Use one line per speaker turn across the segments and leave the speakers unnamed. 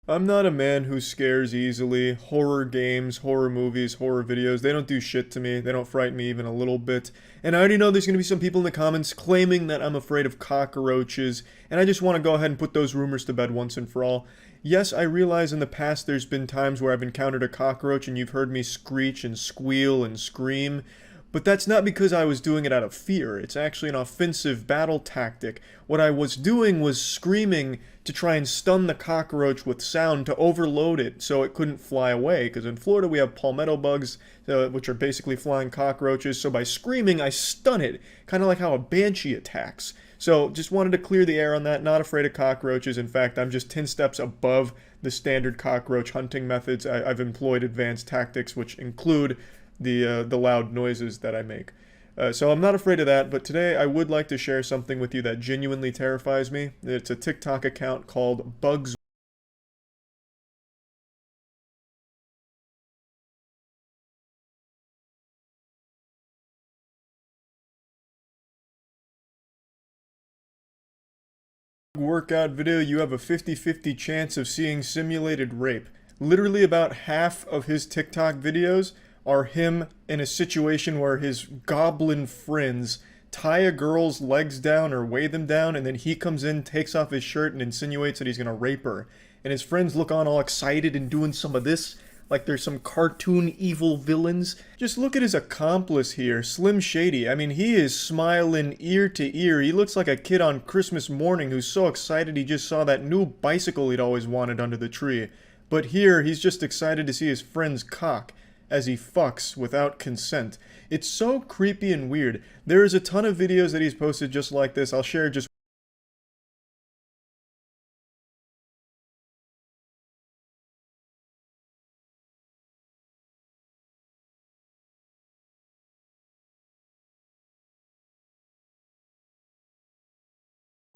I'm not a man who scares easily. Horror games, horror movies, horror videos, they don't do shit to me. They don't frighten me even a little bit. And I already know there's going to be some people in the comments claiming that I'm afraid of cockroaches, and I just want to go ahead and put those rumors to bed once and for all. Yes, I realize in the past there's been times where I've encountered a cockroach and you've heard me screech and squeal and scream, but that's not because I was doing it out of fear. It's actually an offensive battle tactic. What I was doing was screaming to try and stun the cockroach with sound to overload it so it couldn't fly away. Because in Florida we have palmetto bugs, which are basically flying cockroaches. So by screaming, I stun it, kind of like how a banshee attacks. So just wanted to clear the air on that. Not afraid of cockroaches. In fact, I'm just 10 steps above the standard cockroach hunting methods. I've employed advanced tactics, which include the loud noises that I make. So I'm not afraid of that, but today I would like to share something with you that genuinely terrifies me. It's a TikTok account called Bugs Workout video. You have a 50-50 chance of seeing simulated rape. Literally about half of his TikTok videos are him in a situation where his goblin friends tie a girl's legs down or weigh them down, and then he comes in, takes off his shirt, and insinuates that he's gonna rape her. And his friends look on all excited and doing some of this, like there's some cartoon evil villains. Just look at his accomplice here, Slim Shady. I mean, he is smiling ear to ear. He looks like a kid on Christmas morning who's so excited he just saw that new bicycle he'd always wanted under the tree. But here, he's just excited to see his friend's cock as he fucks without consent. It's so creepy and weird. There is a ton of videos that he's posted just like this. I'll share just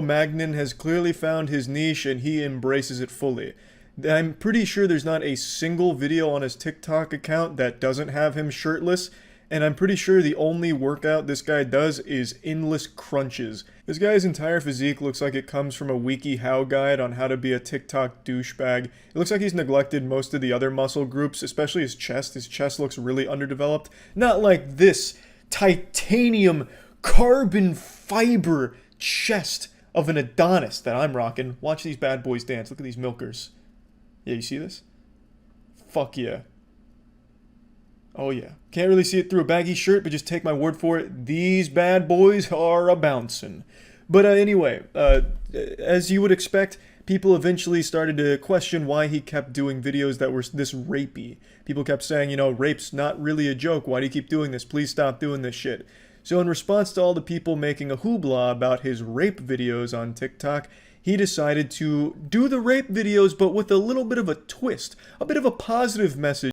Magnin has clearly found his niche and he embraces it fully. I'm pretty sure there's not a single video on his TikTok account that doesn't have him shirtless, and I'm pretty sure the only workout this guy does is endless crunches. This guy's entire physique looks like it comes from a WikiHow guide on how to be a TikTok douchebag. It looks like he's neglected most of the other muscle groups, especially his chest. His chest looks really underdeveloped. Not like this titanium carbon fiber chest of an Adonis that I'm rocking. Watch these bad boys dance. Look at these milkers. Yeah, you see this? Fuck yeah. Oh yeah. Can't really see it through a baggy shirt, but just take my word for it. These bad boys are a bouncing. But anyway, as you would expect, people eventually started to question why he kept doing videos that were this rapey. People kept saying, you know, rape's not really a joke. Why do you keep doing this? Please stop doing this shit. So in response to all the people making a hoopla about his rape videos on TikTok, he decided to do the rape videos but with a little bit of a twist, a bit of a positive message.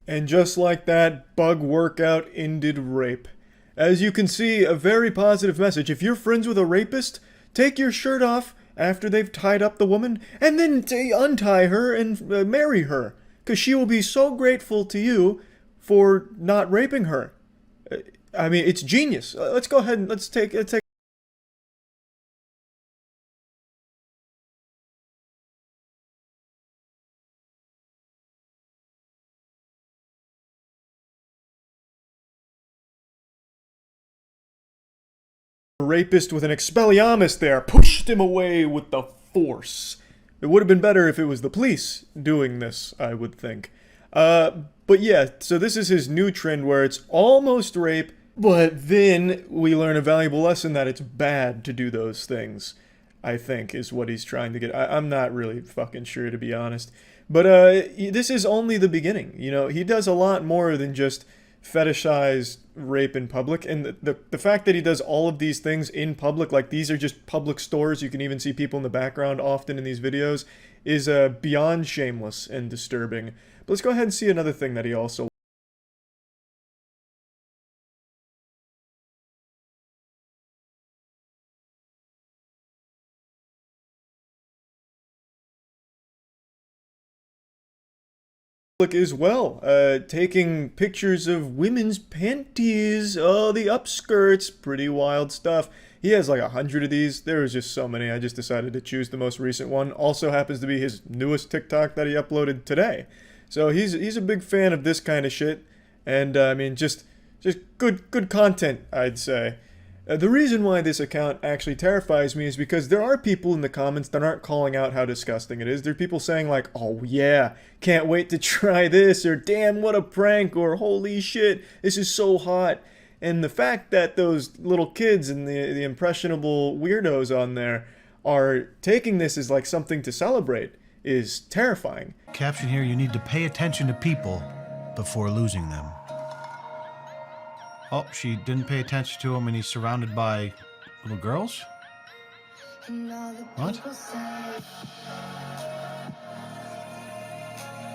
And just like that, bug workout ended rape. As you can see, a very positive message. If you're friends with a rapist, take your shirt off after they've tied up the woman, and then untie her and marry her. Because she will be so grateful to you for not raping her. I mean, it's genius. Let's go ahead and let's take a rapist with an Expelliarmus there, pushed him away with the force. It would have been better if it was the police doing this, I would think. But yeah, so this is his new trend where it's almost rape, but then we learn a valuable lesson that it's bad to do those things, I think, is what he's trying to get. I'm not really fucking sure, to be honest. But this is only the beginning. You know, he does a lot more than just fetishize rape in public. And the fact that he does all of these things in public, like these are just public stores, you can even see people in the background often in these videos, is beyond shameless and disturbing. But let's go ahead and see another thing that he also as well, taking pictures of women's panties, oh, the upskirts, pretty wild stuff. He has like 100 of these. There was just so many. I just decided to choose the most recent one. Also happens to be his newest TikTok that he uploaded today. So he's a big fan of this kind of shit, and I mean just good content, I'd say. The reason why this account actually terrifies me is because there are people in the comments that aren't calling out how disgusting it is. There are people saying like, oh yeah, can't wait to try this, or damn, what a prank, or holy shit, this is so hot. And the fact that those little kids and the impressionable weirdos on there are taking this as like something to celebrate is terrifying.
Caption here, you need to pay attention to people before losing them. Oh, she didn't pay attention to him and he's surrounded by little girls? What?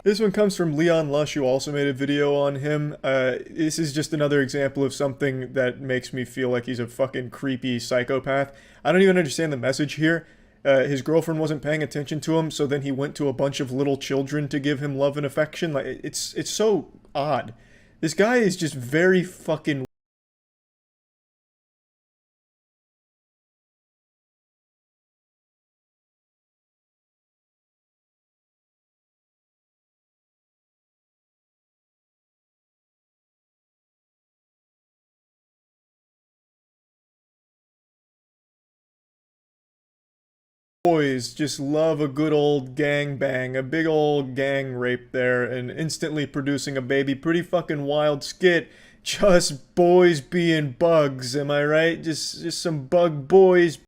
This one comes from Leon Lush, who also made a video on him. This is just another example of something that makes me feel like he's a fucking creepy psychopath. I don't even understand the message here. His girlfriend wasn't paying attention to him, so then he went to a bunch of little children to give him love and affection. Like, it's so odd. This guy is just very fucking... Boys just love a good old gangbang, a big old gang rape there, and instantly producing a baby. Pretty fucking wild skit. Just boys being bugs, am I right? Just some bug boys.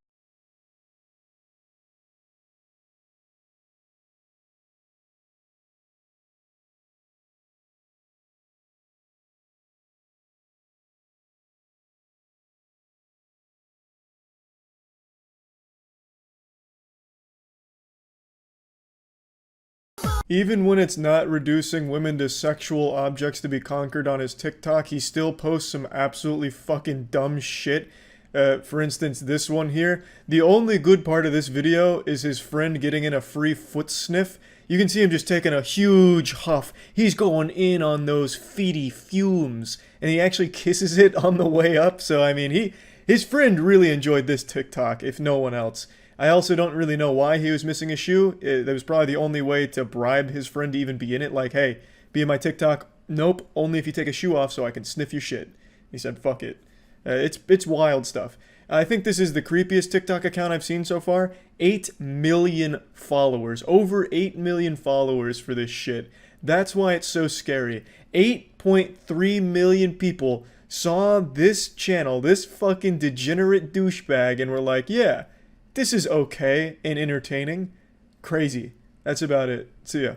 Even when it's not reducing women to sexual objects to be conquered on his TikTok, he still posts some absolutely fucking dumb shit. For instance, this one here. The only good part of this video is his friend getting in a free foot sniff. You can see him just taking a huge huff. He's going in on those feety fumes. And he actually kisses it on the way up. So, I mean, his friend really enjoyed this TikTok, if no one else. I also don't really know why he was missing a shoe. That was probably the only way to bribe his friend to even be in it. Like, hey, be in my TikTok. Nope, only if you take a shoe off so I can sniff your shit. He said, fuck it. It's wild stuff. I think this is the creepiest TikTok account I've seen so far. 8 million followers. Over 8 million followers for this shit. That's why it's so scary. 8.3 million people saw this channel, this fucking degenerate douchebag, and were like, yeah, this is okay and entertaining. Crazy. That's about it. See ya.